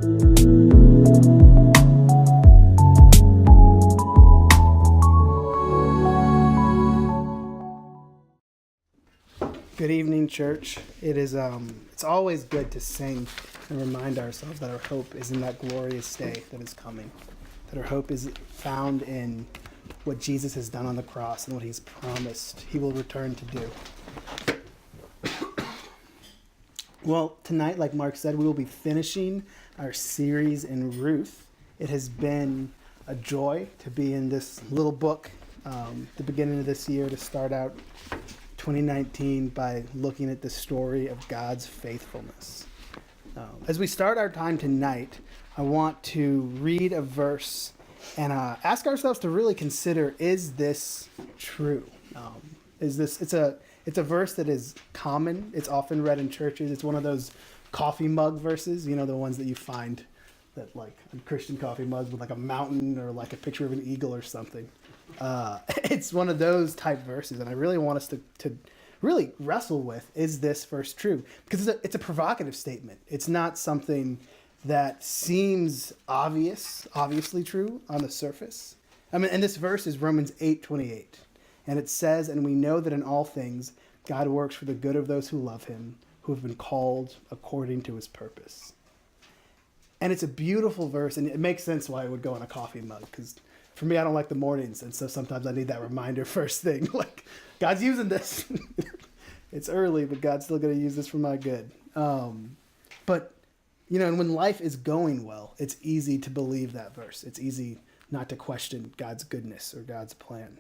Good evening, church. It's always good to sing and remind ourselves that our hope is in that glorious day that is coming, that our hope is found in what Jesus has done on the cross and what he's promised he will return to do. Well, tonight, like Mark said, we will be finishing our series in Ruth. It has been a joy to be in this little book, the beginning of this year, to start out 2019 by looking at the story of God's faithfulness. As we start our time tonight, I want to read a verse and ask ourselves to really consider, is this true? It's a verse that is common. It's often read in churches. It's one of those coffee mug verses, the ones that you find that like a Christian coffee mug with like a mountain or like a picture of an eagle or something. It's one of those type verses, and I really want us to really wrestle with, is this verse true? Because it's a provocative statement. It's not something that seems obviously true on the surface. And this verse is Romans 8:28, and it says, "And we know that in all things God works for the good of those who love him, who have been called according to his purpose." And it's a beautiful verse, and it makes sense why it would go in a coffee mug, because for me, I don't like the mornings, and so sometimes I need that reminder first thing, like, God's using this. It's early, but God's still going to use this for my good. But, and when life is going well, it's easy to believe that verse. It's easy not to question God's goodness or God's plan.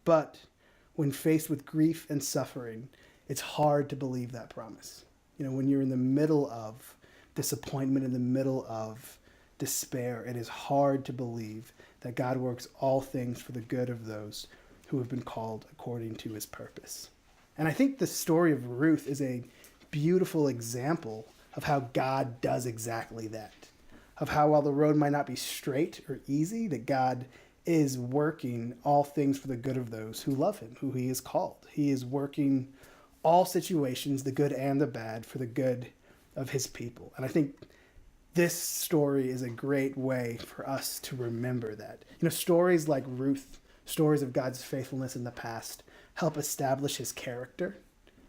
But when faced with grief and suffering, it's hard to believe that promise. When you're in the middle of disappointment, in the middle of despair, it is hard to believe that God works all things for the good of those who have been called according to his purpose. And I think the story of Ruth is a beautiful example of how God does exactly that. Of how, while the road might not be straight or easy, that God is working all things for the good of those who love him, who he has called. He is working all situations, the good and the bad, for the good of his people. And I think this story is a great way for us to remember that. Stories like Ruth, stories of God's faithfulness in the past, help establish his character.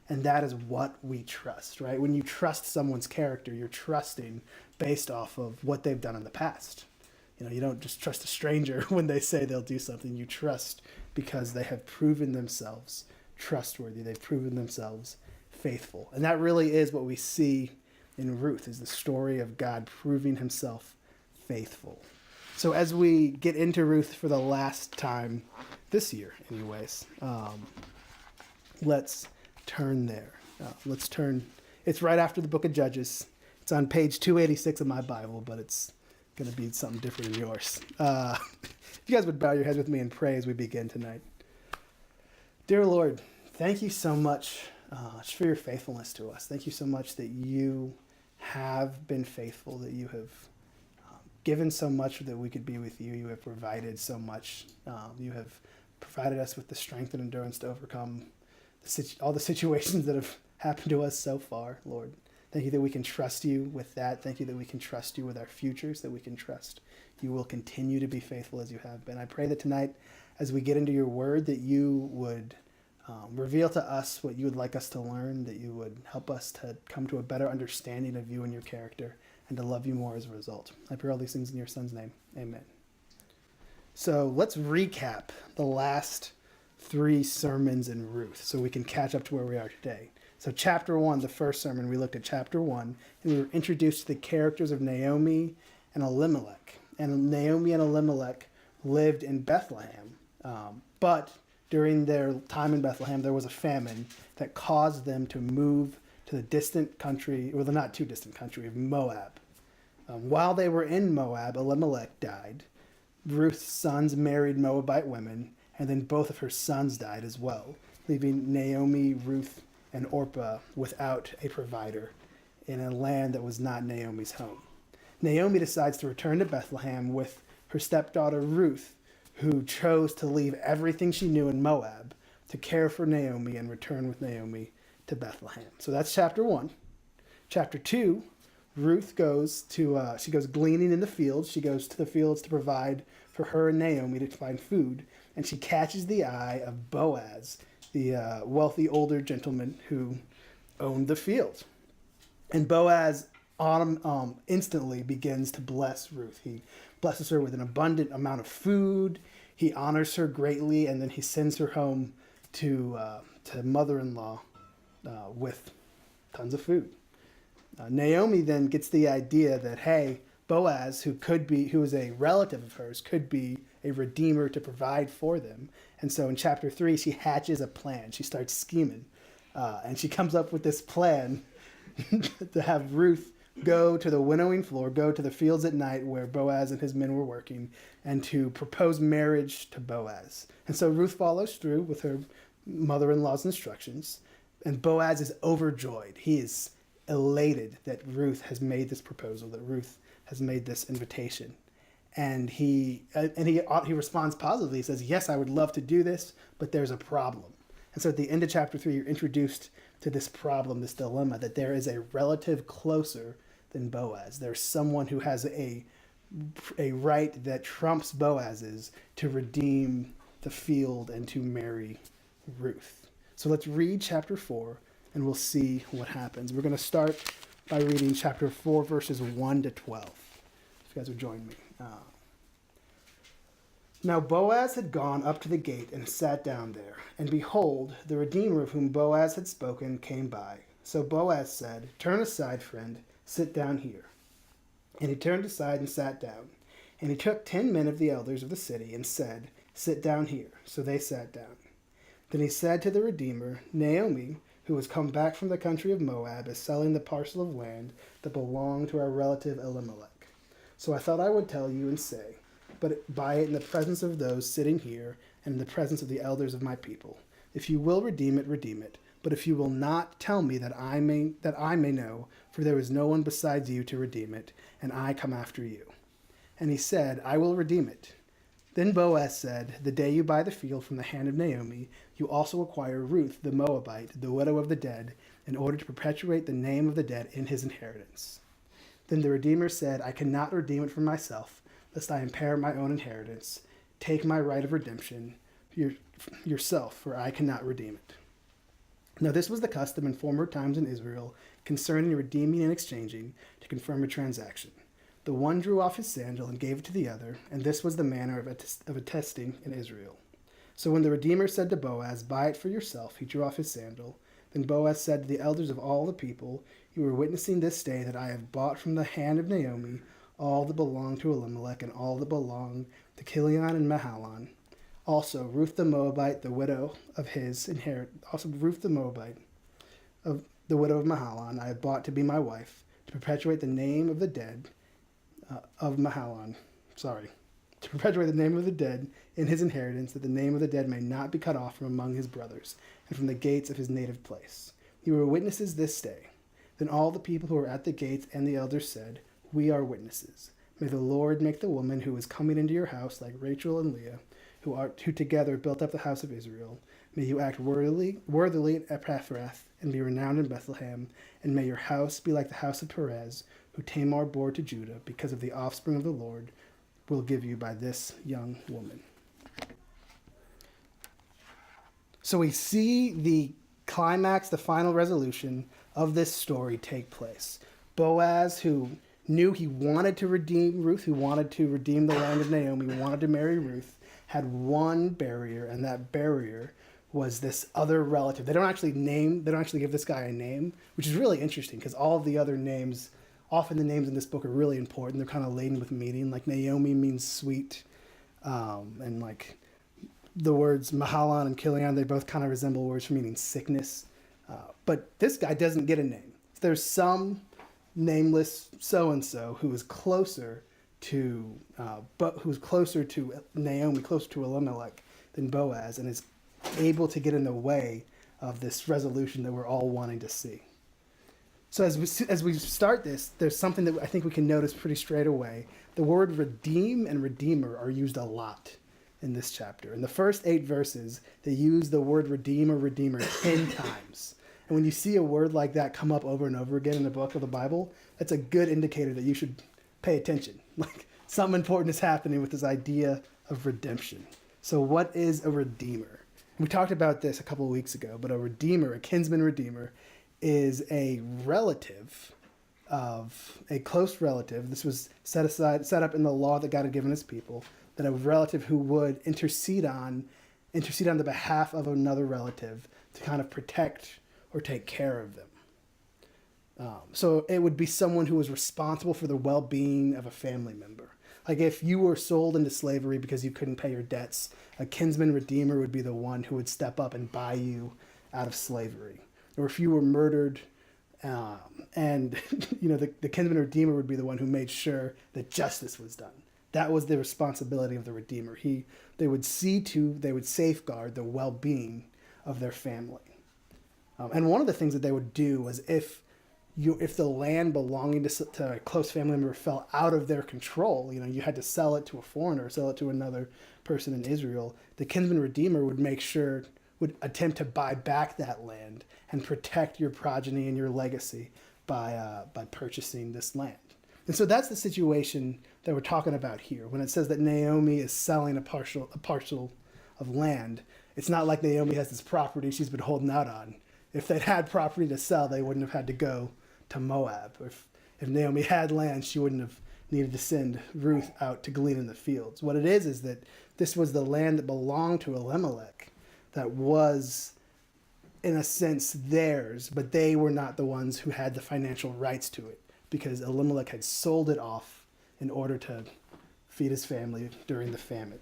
And that is what we trust, right? When you trust someone's character, you're trusting based off of what they've done in the past. You don't just trust a stranger when they say they'll do something. You trust because they have proven themselves trustworthy. They've proven themselves faithful. And that really is what we see in Ruth, is the story of God proving himself faithful. So as we get into Ruth for the last time this year, anyways, let's turn there. It's right after the book of Judges. It's on page 286 of my Bible, but it's going to be something different in yours. If you guys would bow your heads with me and pray as we begin tonight. Dear Lord, thank you so much for your faithfulness to us. Thank you so much that you have been faithful, that you have given so much that we could be with you. You have provided so much. You have provided us with the strength and endurance to overcome all the situations that have happened to us so far, Lord. Thank you that we can trust you with that. Thank you that we can trust you with our futures, that we can trust you will continue to be faithful as you have been. I pray that tonight, as we get into your word, that you would reveal to us what you would like us to learn, that you would help us to come to a better understanding of you and your character, and to love you more as a result. I pray all these things in your son's name. Amen. So let's recap the last 3 sermons in Ruth so we can catch up to where we are today. So chapter 1, the first sermon, we looked at chapter 1, and we were introduced to the characters of Naomi and Elimelech. And Naomi and Elimelech lived in Bethlehem, but during their time in Bethlehem, there was a famine that caused them to move to the distant country, or the not too distant country of Moab. While they were in Moab, Elimelech died. Ruth's sons married Moabite women, and then both of her sons died as well, leaving Naomi, Ruth, and Orpah without a provider in a land that was not Naomi's home. Naomi decides to return to Bethlehem with her stepdaughter Ruth, who chose to leave everything she knew in Moab to care for Naomi and return with Naomi to Bethlehem. So that's chapter 1. Chapter 2, Ruth goes to she goes gleaning in the fields. She goes to the fields to provide for her and Naomi to find food, and she catches the eye of Boaz, the wealthy older gentleman who owned the field. And Boaz instantly begins to bless Ruth. He blesses her with an abundant amount of food. He honors her greatly, and then he sends her home to mother-in-law with tons of food. Naomi then gets the idea that, hey, Boaz, who is a relative of hers, could be a redeemer to provide for them. And so in chapter 3, she hatches a plan. She starts scheming. And she comes up with this plan to have Ruth go to the winnowing floor, go to the fields at night where Boaz and his men were working, and to propose marriage to Boaz. And so Ruth follows through with her mother-in-law's instructions, and Boaz is overjoyed. He is elated that Ruth has made this proposal, that Ruth has made this invitation. And he responds positively. He says, yes, I would love to do this, but there's a problem. And so at the end of chapter 3, you're introduced to this problem, this dilemma, that there is a relative closer than Boaz. There's someone who has a right that trumps Boaz's to redeem the field and to marry Ruth. So let's read chapter 4, and we'll see what happens. We're going to start by reading chapter 4, verses 1 to 12. If you guys would join me. Now Boaz had gone up to the gate and sat down there. And behold, the Redeemer of whom Boaz had spoken came by. So Boaz said, turn aside, friend, sit down here. And he turned aside and sat down. And he took 10 men of the elders of the city and said, sit down here. So they sat down. Then he said to the Redeemer, Naomi, who has come back from the country of Moab, is selling the parcel of land that belonged to our relative Elimelech. So I thought I would tell you and say, but buy it in the presence of those sitting here and in the presence of the elders of my people. If you will redeem it, redeem it. But if you will not, tell me that I may know, for there is no one besides you to redeem it, and I come after you. And he said, I will redeem it. Then Boaz said, the day you buy the field from the hand of Naomi, you also acquire Ruth the Moabite, the widow of the dead, in order to perpetuate the name of the dead in his inheritance. Then the Redeemer said, I cannot redeem it for myself, lest I impair my own inheritance. Take my right of redemption yourself, for I cannot redeem it. Now this was the custom in former times in Israel concerning redeeming and exchanging to confirm a transaction. The one drew off his sandal and gave it to the other, and this was the manner of attesting in Israel. So when the Redeemer said to Boaz, buy it for yourself, he drew off his sandal. Then Boaz said to the elders of all the people, you are witnessing this day that I have bought from the hand of Naomi all that belonged to Elimelech and all that belonged to Chilion and Mahlon. Also Ruth the Moabite, the widow of his inheritance, also Ruth the Moabite, of the widow of Mahlon, I have bought to be my wife, to perpetuate the name of the dead of Mahlon. To perpetuate the name of the dead in his inheritance, that the name of the dead may not be cut off from among his brothers and from the gates of his native place. You were witnesses this day. Then all the people who were at the gates and the elders said, we are witnesses. May the Lord make the woman who is coming into your house like Rachel and Leah, who together built up the house of Israel. May you act worthily at Ephrath and be renowned in Bethlehem, and may your house be like the house of Perez, who Tamar bore to Judah, because of the offspring of the Lord will give you by this young woman. So we see the climax, the final resolution of this story take place. Boaz, who knew he wanted to redeem Ruth, who wanted to redeem the land of Naomi, who wanted to marry Ruth, had one barrier, and that barrier was this other relative. They don't actually give this guy a name, which is really interesting because all of the other names, often the names in this book are really important. They're kind of laden with meaning. Like Naomi means sweet, and like the words Mahlon and Chilion, they both kind of resemble words for meaning sickness. But this guy doesn't get a name. There's some nameless so-and-so who is closer to Naomi, closer to Elimelech than Boaz, and is able to get in the way of this resolution that we're all wanting to see. So as we start this, there's something that I think we can notice pretty straight away. The word redeem and redeemer are used a lot in this chapter. In the first 8 verses, they use the word redeem or redeemer 10 times. And when you see a word like that come up over and over again in the book of the Bible, that's a good indicator that you should pay attention. Like something important is happening with this idea of redemption. So what is a redeemer? We talked about this a couple of weeks ago, but a redeemer, a kinsman redeemer, is a relative of a close relative. This was set up in the law that God had given his people, that a relative who would intercede on the behalf of another relative to kind of protect or take care of them. So it would be someone who was responsible for the well-being of a family member. Like if you were sold into slavery because you couldn't pay your debts, a kinsman redeemer would be the one who would step up and buy you out of slavery. Or if you were murdered, and the kinsman redeemer would be the one who made sure that justice was done. That was the responsibility of the redeemer. They would safeguard the well-being of their family. And one of the things that they would do was if the land belonging to a close family member fell out of their control, you had to sell it to a foreigner, sell it to another person in Israel, the kinsman redeemer would attempt to buy back that land and protect your progeny and your legacy by purchasing this land. And so that's the situation that we're talking about here. When it says that Naomi is selling a parcel of land, it's not like Naomi has this property she's been holding out on. If they'd had property to sell, they wouldn't have had to go to Moab. If Naomi had land, she wouldn't have needed to send Ruth out to glean in the fields. What it is that this was the land that belonged to Elimelech, that was, in a sense, theirs, but they were not the ones who had the financial rights to it, because Elimelech had sold it off in order to feed his family during the famine.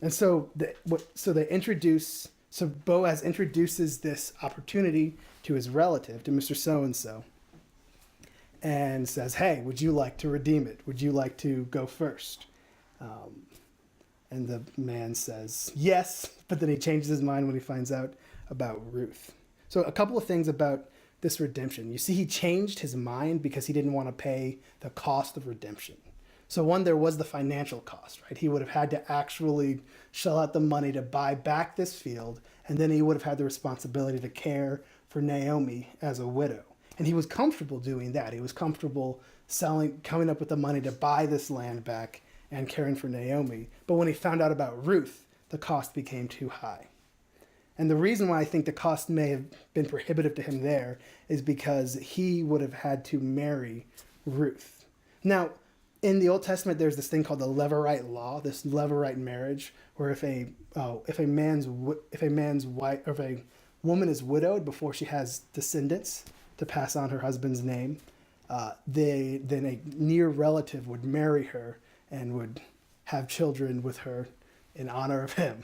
And so Boaz introduces this opportunity to his relative, to Mr. So-and-so, and says, hey, would you like to redeem it? Would you like to go first? And the man says yes, but then he changes his mind when he finds out about Ruth. So a couple of things about this redemption. You see, he changed his mind because he didn't want to pay the cost of redemption. So one, there was the financial cost, right? He would have had to actually shell out the money to buy back this field, and then he would have had the responsibility to care for Naomi as a widow. And he was comfortable doing that. He was comfortable coming up with the money to buy this land back and caring for Naomi. But when he found out about Ruth, the cost became too high. And the reason why I think the cost may have been prohibitive to him there is because he would have had to marry Ruth. Now, in the Old Testament, there's this thing called the Levirate law, this Levirate marriage, where if a woman is widowed before she has descendants to pass on her husband's name, then a near relative would marry her and would have children with her in honor of him.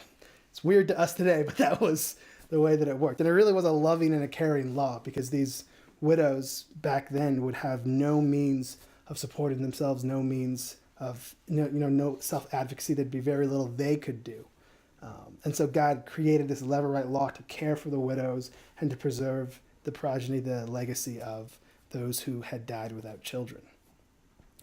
It's weird to us today, but that was the way that it worked. And it really was a loving and a caring law, because these widows back then would have no means of supporting themselves, no means of, no self-advocacy. There'd be very little they could do. And so God created this Levirate law to care for the widows and to preserve the progeny, the legacy of those who had died without children.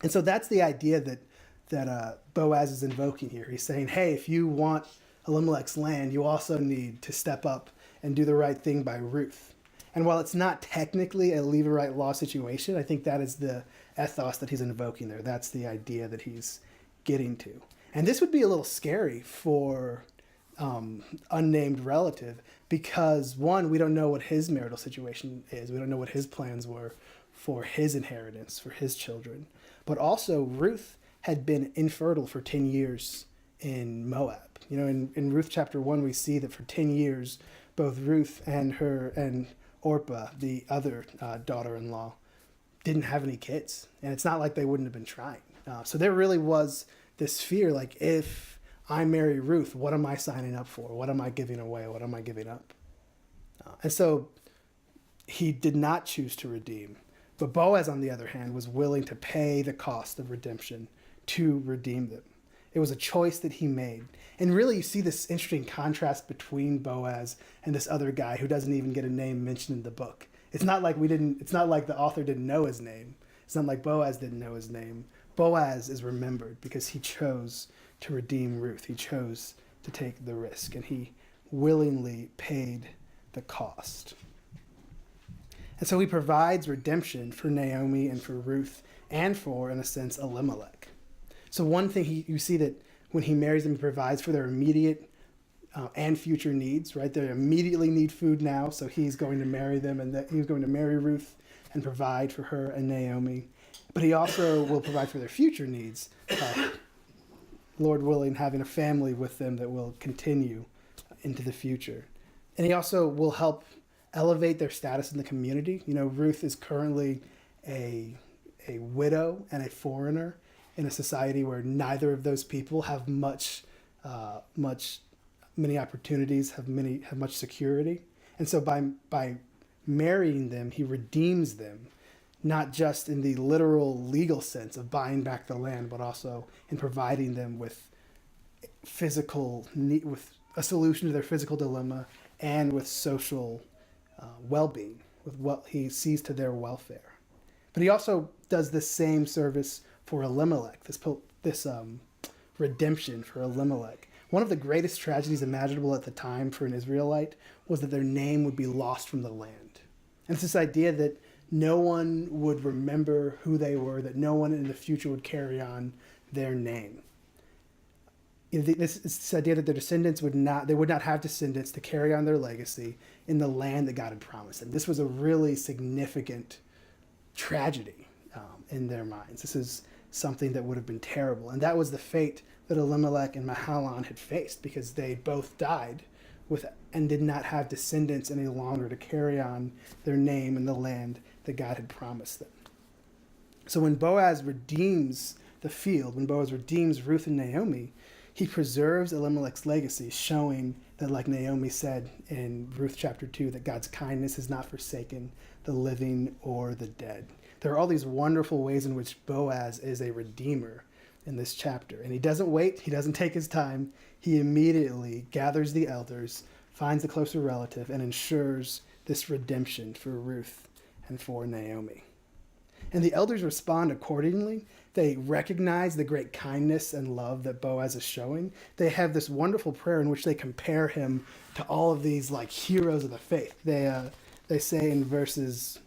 And so that's the idea that Boaz is invoking here. He's saying, hey, if you want Elimelech's land, you also need to step up and do the right thing by Ruth. And while it's not technically a Levirate law situation, I think that is the ethos that he's invoking there. That's the idea that he's getting to. And this would be a little scary for unnamed relative, because one, we don't know what his marital situation is. We don't know what his plans were for his inheritance, for his children. But also Ruth had been infertile for 10 years in Moab. In Ruth chapter 1, we see that for 10 years, both Ruth and Orpah, the other daughter-in-law, didn't have any kids. And it's not like they wouldn't have been trying. So there really was this fear, like, if I marry Ruth, what am I signing up for? What am I giving away? What am I giving up? And so he did not choose to redeem. But Boaz, on the other hand, was willing to pay the cost of redemption to redeem them. It was a choice that he made. And really, you see this interesting contrast between Boaz and this other guy who doesn't even get a name mentioned in the book. It's not like the author didn't know his name. It's not like Boaz didn't know his name. Boaz is remembered because he chose to redeem Ruth. He chose to take the risk, and he willingly paid the cost. And so he provides redemption for Naomi and for Ruth and for, in a sense, Elimelech. So one thing you see that when he marries them, he provides for their immediate and future needs, right? They immediately need food now, so he's going to marry them, and he's going to marry Ruth and provide for her and Naomi. But he also will provide for their future needs, Lord willing, having a family with them that will continue into the future. And he also will help elevate their status in the community. You know, Ruth is currently a widow and a foreigner in a society where neither of those people have many opportunities, have much security. And so by marrying them, he redeems them, not just in the literal legal sense of buying back the land, but also in providing them with with a solution to their physical dilemma and with social well-being, with what he sees to their welfare. But he also does the same service for Elimelech, this redemption for Elimelech. One of the greatest tragedies imaginable at the time for an Israelite was that their name would be lost from the land. And it's this idea that no one would remember who they were, that no one in the future would carry on their name. It's this idea that their descendants would not have descendants to carry on their legacy in the land that God had promised them. This was a really significant tragedy in their minds. This is something that would have been terrible. And that was the fate that Elimelech and Mahlon had faced, because they both died and did not have descendants any longer to carry on their name in the land that God had promised them. So when Boaz redeems the field, when Boaz redeems Ruth and Naomi, he preserves Elimelech's legacy, showing that, like Naomi said in Ruth chapter 2, that God's kindness has not forsaken the living or the dead. There are all these wonderful ways in which Boaz is a redeemer in this chapter. And he doesn't wait. He doesn't take his time. He immediately gathers the elders, finds a closer relative, and ensures this redemption for Ruth and for Naomi. And the elders respond accordingly. They recognize the great kindness and love that Boaz is showing. They have this wonderful prayer in which they compare him to all of these like heroes of the faith. They say in verses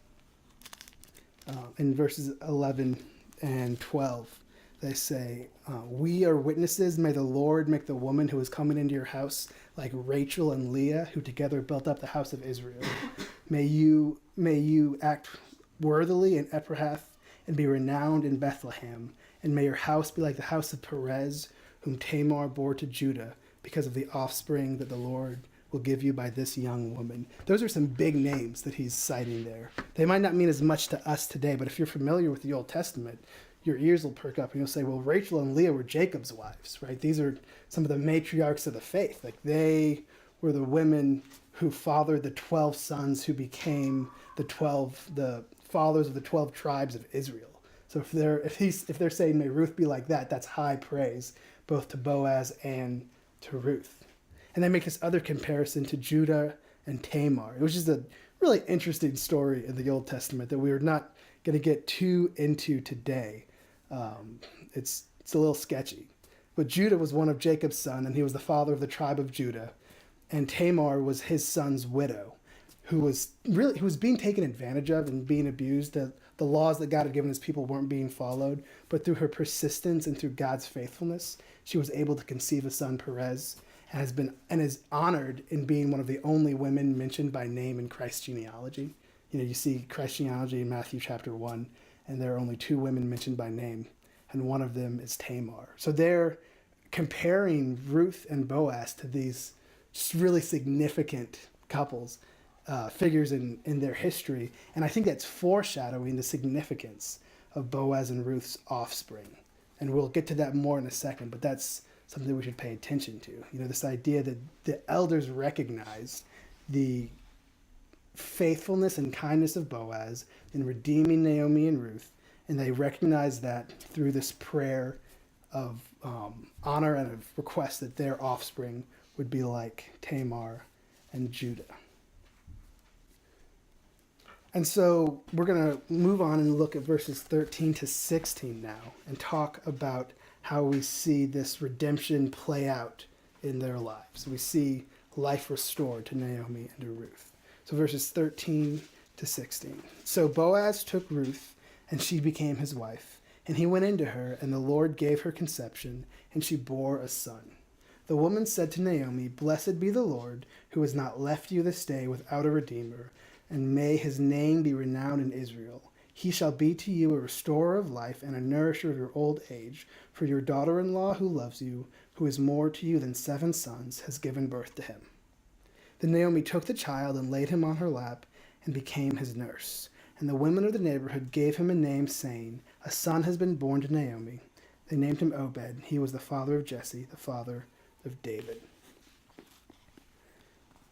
11 and 12, they say, we are witnesses. May the Lord make the woman who is coming into your house like Rachel and Leah, who together built up the house of Israel. May you act worthily in Ephrath and be renowned in Bethlehem. And may your house be like the house of Perez, whom Tamar bore to Judah, because of the offspring that the Lord will give you by this young woman. Those are some big names that he's citing there. They might not mean as much to us today, but if you're familiar with the Old Testament, your ears will perk up and you'll say, well, Rachel and Leah were Jacob's wives, right? These are some of the matriarchs of the faith. Like, they were the women who fathered the 12 sons who became the fathers of the 12 tribes of Israel. So if they're saying, may Ruth be like that, that's high praise, both to Boaz and to Ruth. And they make this other comparison to Judah and Tamar, which is a really interesting story in the Old Testament that we're not going to get too into today. It's a little sketchy. But Judah was one of Jacob's sons, and he was the father of the tribe of Judah. And Tamar was his son's widow, who was being taken advantage of and being abused. The laws that God had given his people weren't being followed. But through her persistence and through God's faithfulness, she was able to conceive a son, Perez, and is honored in being one of the only women mentioned by name in Christ's genealogy. You know, you see Christ's genealogy in Matthew chapter 1, and there are only 2 women mentioned by name, and one of them is Tamar. So they're comparing Ruth and Boaz to these just really significant couples, figures in their history. And I think that's foreshadowing the significance of Boaz and Ruth's offspring. And we'll get to that more in a second, but that's something we should pay attention to. You know, this idea that the elders recognize the faithfulness and kindness of Boaz in redeeming Naomi and Ruth, and they recognize that through this prayer of honor and of request that their offspring would be like Tamar and Judah. And so we're going to move on and look at verses 13 to 16 now and talk about how we see this redemption play out in their lives. We see life restored to Naomi and to Ruth. So verses 13 to 16. So Boaz took Ruth, and she became his wife. And he went into her, and the Lord gave her conception, and she bore a son. The woman said to Naomi, "Blessed be the Lord, who has not left you this day without a redeemer, and may his name be renowned in Israel. He shall be to you a restorer of life and a nourisher of your old age, for your daughter-in-law who loves you, who is more to you than 7 sons, has given birth to him." Then Naomi took the child and laid him on her lap and became his nurse. And the women of the neighborhood gave him a name, saying, "A son has been born to Naomi." They named him Obed. He was the father of Jesse, the father of David.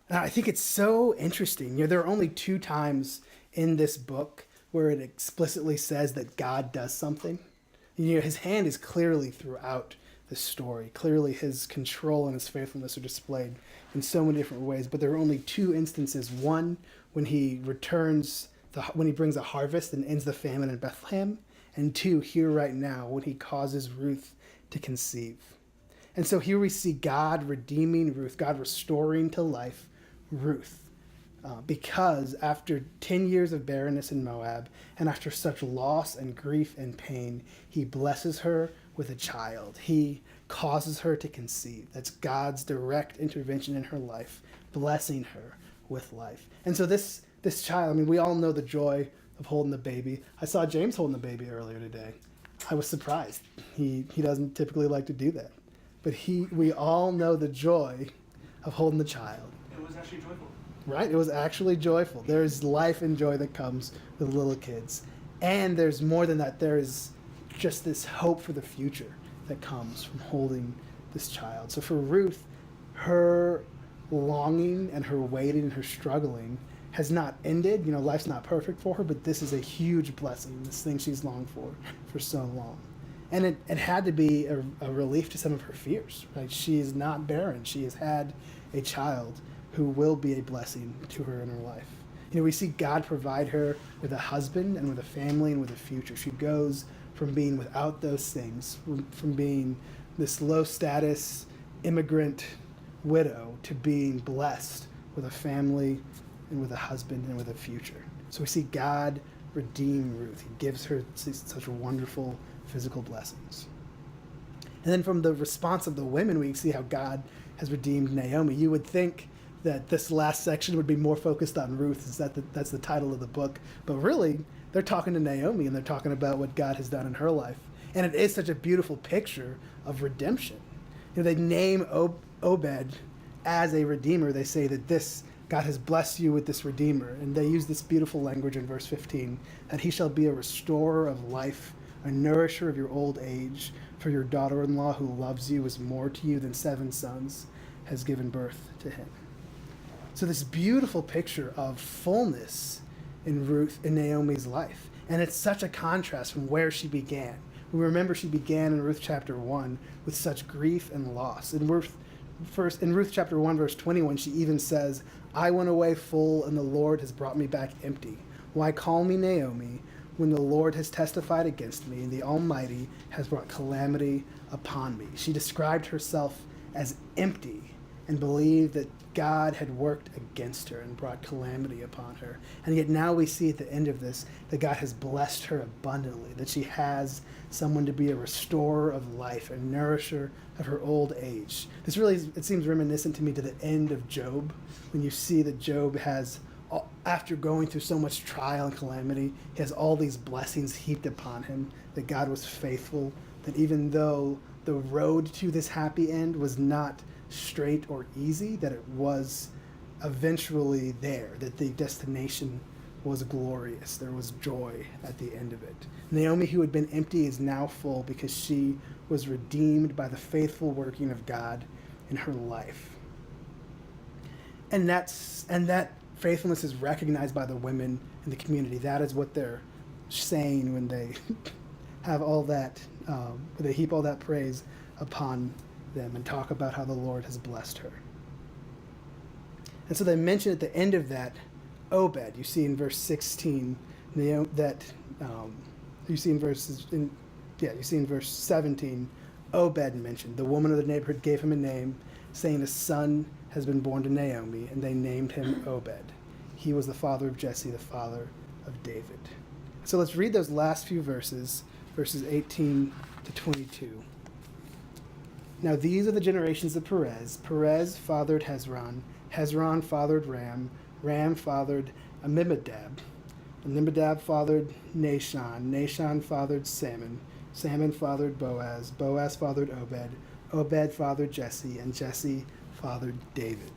Now, I think it's so interesting. There are only 2 times in this book where it explicitly says that God does something. His hand is clearly throughout the story. Clearly, his control and his faithfulness are displayed in so many different ways. But there are only 2 instances. One, when he when he brings a harvest and ends the famine in Bethlehem. And 2, here right now, when he causes Ruth to conceive. And so here we see God redeeming Ruth, God restoring to life Ruth. Because after 10 years of barrenness in Moab, and after such loss and grief and pain, he blesses her with a child. He causes her to conceive. That's God's direct intervention in her life, blessing her with life. And so this child, we all know the joy of holding the baby. I saw James holding the baby earlier today. I was surprised. He doesn't typically like to do that. But we all know the joy of holding the child. It was actually joyful. Right? It was actually joyful. There's life and joy that comes with little kids. And there's more than that. There is just this hope for the future that comes from holding this child. So for Ruth, her longing and her waiting and her struggling has not ended. Life's not perfect for her, but this is a huge blessing, this thing she's longed for so long. And it had to be a relief to some of her fears, right? She is not barren. She has had a child who will be a blessing to her in her life. We see God provide her with a husband and with a family and with a future. She goes from being without those things, from being this low status immigrant widow to being blessed with a family and with a husband and with a future. So we see God redeem Ruth. He gives her such wonderful physical blessings. And then from the response of the women, we see how God has redeemed Naomi. You would think that this last section would be more focused on Ruth. That's the title of the book. But really, they're talking to Naomi, and they're talking about what God has done in her life. And it is such a beautiful picture of redemption. They name Obed as a redeemer. They say that God has blessed you with this redeemer. And they use this beautiful language in verse 15, that he shall be a restorer of life, a nourisher of your old age. For your daughter-in-law who loves you is more to you than 7 sons, has given birth to him. So this beautiful picture of fullness in Naomi's life. And it's such a contrast from where she began. We remember she began in Ruth chapter 1 with such grief and loss. In Ruth chapter 1, verse 21, she even says, "I went away full, and the Lord has brought me back empty. Why call me Naomi, when the Lord has testified against me, and the Almighty has brought calamity upon me?" She described herself as empty and believed that God had worked against her and brought calamity upon her. And yet now we see at the end of this that God has blessed her abundantly, that she has someone to be a restorer of life, a nourisher of her old age. This really, it seems reminiscent to me to the end of Job, when you see that Job has, after going through so much trial and calamity, he has all these blessings heaped upon him, that God was faithful, that even though the road to this happy end was not straight or easy, that it was eventually there, that the destination was glorious. There was joy at the end of it. Naomi, who had been empty, is now full because she was redeemed by the faithful working of God in her life. And that faithfulness is recognized by the women in the community. That is what they're saying when they have all that, they heap all that praise upon them and talk about how the Lord has blessed her. And so they mention at the end of that Obed. You see in verse 16 you see in verse 17 Obed mentioned. The woman of the neighborhood gave him a name, saying, "A son has been born to Naomi," and they named him Obed. He was the father of Jesse, the father of David. So let's read those last few verses, verses 18 to 22. Now these are the generations of Perez. Perez fathered Hezron. Hezron fathered Ram. Ram fathered Amminadab. Amminadab fathered Nahshon. Nahshon fathered Salmon. Salmon fathered Boaz. Boaz fathered Obed. Obed fathered Jesse. And Jesse fathered David.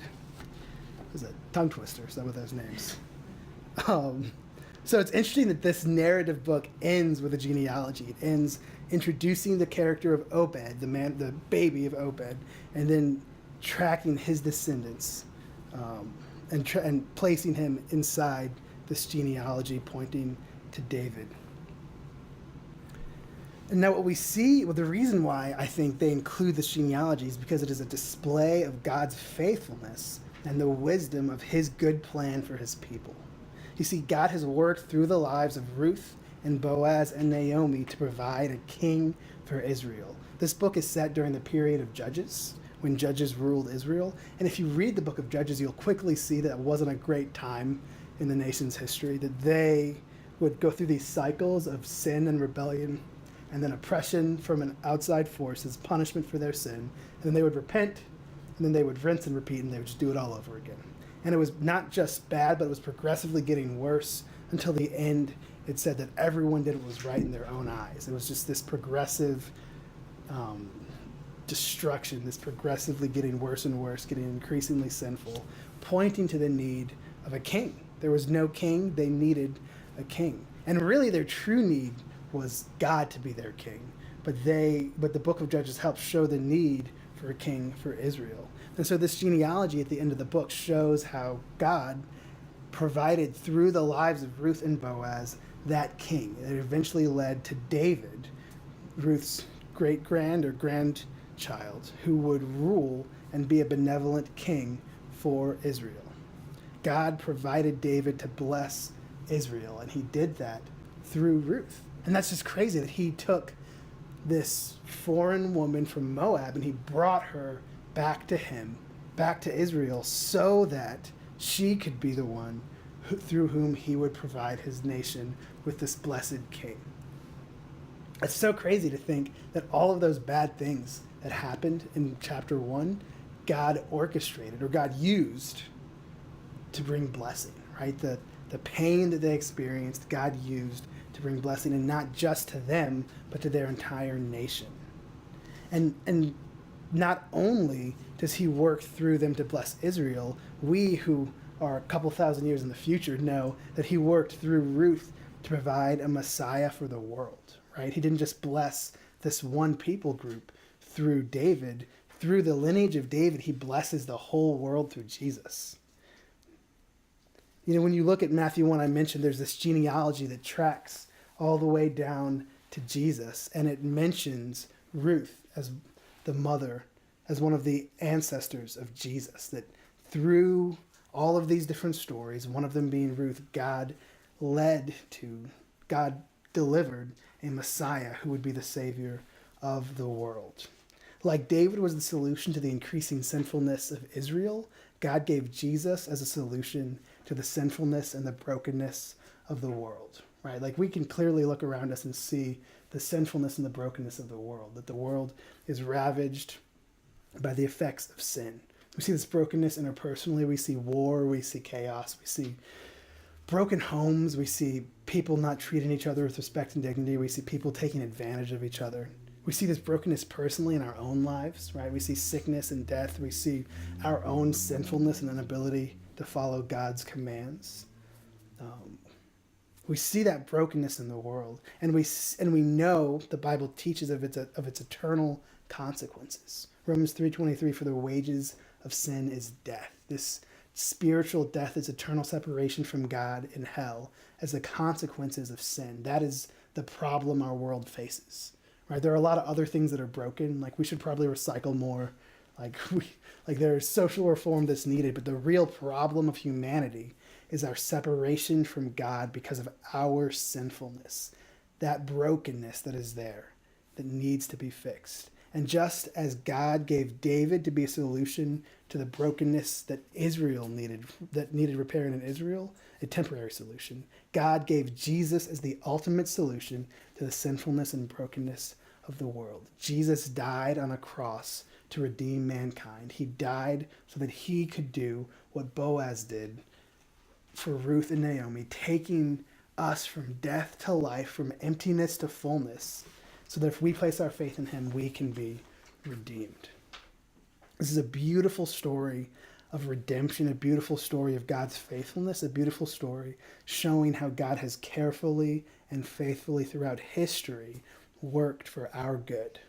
It was a tongue twister, some of those names. So it's interesting that this narrative book ends with a genealogy. It ends introducing the character of Obed, the baby of Obed, and then tracking his descendants and placing him inside this genealogy pointing to David. And now what we see, the reason why I think they include this genealogy is because it is a display of God's faithfulness and the wisdom of his good plan for his people. You see, God has worked through the lives of Ruth and Boaz and Naomi to provide a king for Israel. This book is set during the period of Judges, when Judges ruled Israel. And if you read the book of Judges, you'll quickly see that it wasn't a great time in the nation's history, that they would go through these cycles of sin and rebellion, and then oppression from an outside force as punishment for their sin. And then they would repent, and then they would rinse and repeat, and they would just do it all over again. And it was not just bad, but it was progressively getting worse until the end. It said that everyone did what was right in their own eyes. It was just this progressive destruction, this progressively getting worse and worse, getting increasingly sinful, pointing to the need of a king. There was no king. They needed a king. And really their true need was God to be their king. But the book of Judges helps show the need for a king for Israel. And so this genealogy at the end of the book shows how God provided through the lives of Ruth and Boaz that king. It eventually led to David, Ruth's grandchild, who would rule and be a benevolent king for Israel. God provided David to bless Israel, and he did that through Ruth. And that's just crazy that he took this foreign woman from Moab and he brought her back to him, back to Israel, so that she could be the one through whom he would provide his nation with this blessed king. It's so crazy to think that all of those bad things that happened in chapter 1, God orchestrated or God used to bring blessing, right? The pain that they experienced, God used to bring blessing, and not just to them, but to their entire nation. And not only does he work through them to bless Israel, we who are a couple thousand years in the future know that he worked through Ruth to provide a Messiah for the world, right? He didn't just bless this one people group through David. Through the lineage of David, he blesses the whole world through Jesus. You know, when you look at Matthew 1, I mentioned there's this genealogy that tracks all the way down to Jesus, and it mentions Ruth as the mother, as one of the ancestors of Jesus, that through all of these different stories, one of them being Ruth, God delivered a Messiah who would be the Savior of the world. Like David was the solution to the increasing sinfulness of Israel, God gave Jesus as a solution to the sinfulness and the brokenness of the world, right? Like we can clearly look around us and see the sinfulness and the brokenness of the world, that the world is ravaged by the effects of sin. We see this brokenness interpersonally. We see war. We see chaos. We see broken homes. We see people not treating each other with respect and dignity. We see people taking advantage of each other. We see this brokenness personally in our own lives, right? We see sickness and death. We see our own sinfulness and inability to follow God's commands. We see that brokenness in the world, and we know the Bible teaches of its eternal consequences. Romans 3:23, for the wages of sin is death. This spiritual death is eternal separation from God in hell as the consequences of sin. That is the problem our world faces. Right? There are a lot of other things that are broken. Like we should probably recycle more. Like there's social reform that's needed, but the real problem of humanity is our separation from God because of our sinfulness. That brokenness that is there that needs to be fixed. And just as God gave David to be a solution to the brokenness that Israel needed, that needed repairing in Israel, a temporary solution, God gave Jesus as the ultimate solution to the sinfulness and brokenness of the world. Jesus died on a cross to redeem mankind. He died so that he could do what Boaz did for Ruth and Naomi, taking us from death to life, from emptiness to fullness, so that if we place our faith in him, we can be redeemed. This is a beautiful story of redemption, a beautiful story of God's faithfulness, a beautiful story showing how God has carefully and faithfully throughout history worked for our good.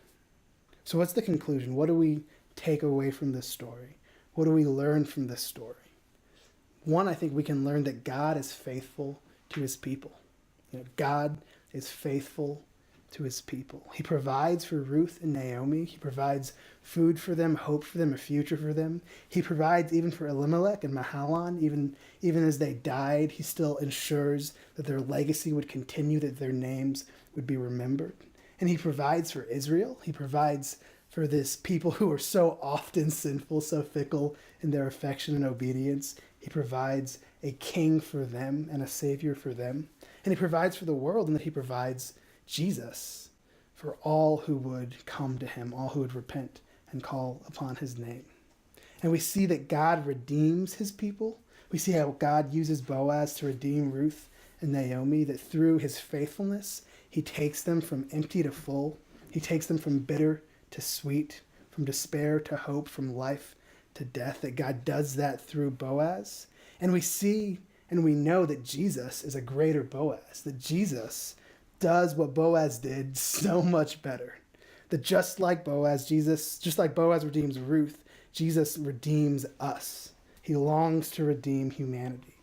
So what's the conclusion? What do we take away from this story? What do we learn from this story? One, I think we can learn that God is faithful to his people. God is faithful to his people. He provides for Ruth and Naomi. He provides food for them, hope for them, a future for them. He provides even for Elimelech and Mahlon. Even as they died, he still ensures that their legacy would continue, that their names would be remembered. And he provides for Israel. He provides for this people who are so often sinful, so fickle in their affection and obedience. He provides a king for them and a savior for them. And he provides for the world, and that he provides Jesus for all who would come to him, all who would repent and call upon his name. And we see that God redeems his people. We see how God uses Boaz to redeem Ruth and Naomi, that through his faithfulness, he takes them from empty to full. He takes them from bitter to sweet, from despair to hope, from life to death, that God does that through Boaz. And we see and we know that Jesus is a greater Boaz, that Jesus does what Boaz did so much better. That just like Boaz redeems Ruth, Jesus redeems us. He longs to redeem humanity.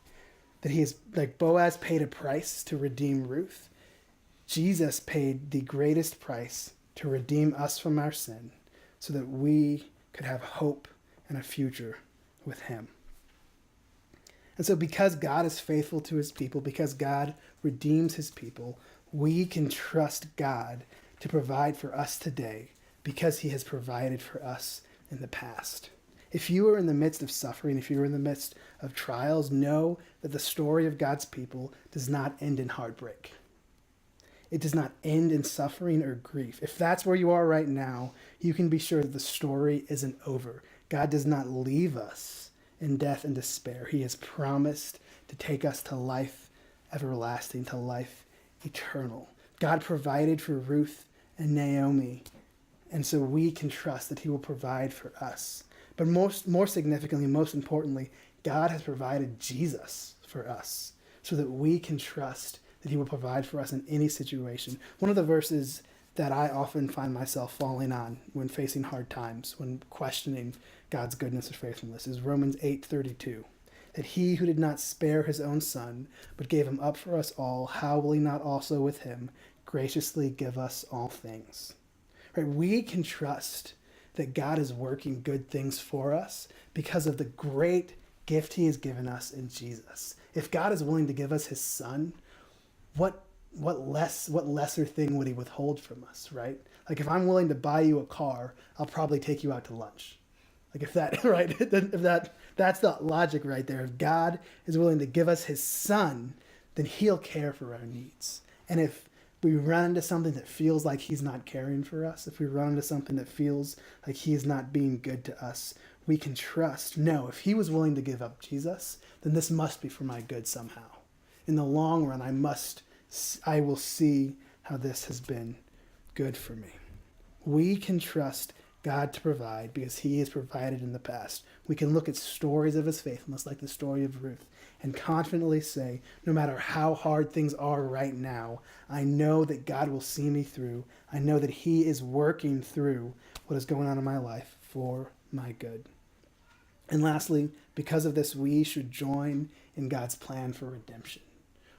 That he is, like Boaz paid a price to redeem Ruth, Jesus paid the greatest price to redeem us from our sin so that we could have hope and a future with him. And so because God is faithful to his people, because God redeems his people, we can trust God to provide for us today because he has provided for us in the past. If you are in the midst of suffering, if you're in the midst of trials, know that the story of God's people does not end in heartbreak. It does not end in suffering or grief. If that's where you are right now, you can be sure that the story isn't over. God does not leave us in death and despair. He has promised to take us to life everlasting, to life eternal. God provided for Ruth and Naomi, and so we can trust that he will provide for us. But more significantly, most importantly, God has provided Jesus for us so that we can trust that he will provide for us in any situation. One of the verses that I often find myself falling on when facing hard times, when questioning God's goodness or faithfulness, is Romans 8:32. That he who did not spare his own son, but gave him up for us all, how will he not also with him graciously give us all things? Right? We can trust that God is working good things for us because of the great gift he has given us in Jesus. If God is willing to give us his son, what lesser thing would he withhold from us, right? Like if I'm willing to buy you a car, I'll probably take you out to lunch. Like if that, right? That's the logic right there. If God is willing to give us his son, then he'll care for our needs. And if we run into something that feels like he's not caring for us, if we run into something that feels like he is not being good to us, we can trust, no, if he was willing to give up Jesus, then this must be for my good somehow. In the long run, I will see how this has been good for me. We can trust God to provide because he has provided in the past. We can look at stories of his faithfulness, like the story of Ruth, and confidently say, no matter how hard things are right now, I know that God will see me through. I know that he is working through what is going on in my life for my good. And lastly, because of this, we should join in God's plan for redemption.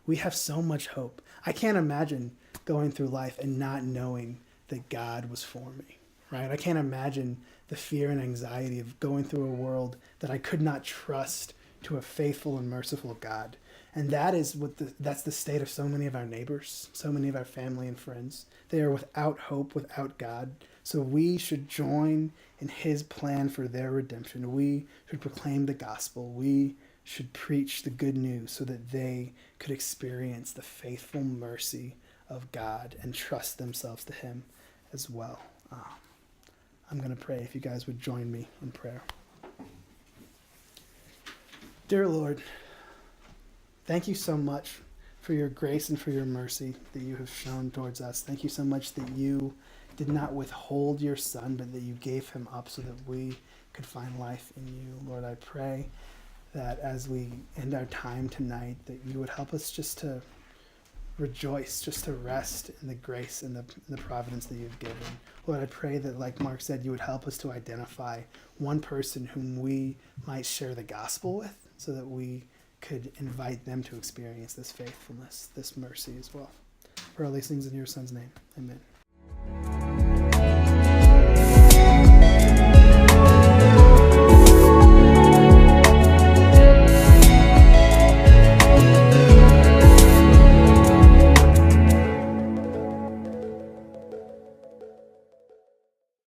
We have so much hope. I can't imagine going through life and not knowing that God was for me, right? I can't imagine the fear and anxiety of going through a world that I could not trust to a faithful and merciful God. And that is that's the state of so many of our neighbors, so many of our family and friends. They are without hope, without God. So we should join in his plan for their redemption. We should proclaim the gospel. We should preach the good news so that they could experience the faithful mercy of God and trust themselves to him as well. I'm going to pray if you guys would join me in prayer. Dear Lord, thank you so much for your grace and for your mercy that you have shown towards us. Thank you so much that you did not withhold your son, but that you gave him up so that we could find life in you. Lord, I pray that as we end our time tonight, that you would help us just to rejoice, just to rest in the grace and the providence that you've given. Lord, I pray that, like Mark said, you would help us to identify one person whom we might share the gospel with so that we could invite them to experience this faithfulness, this mercy as well. For all these things in your son's name, amen.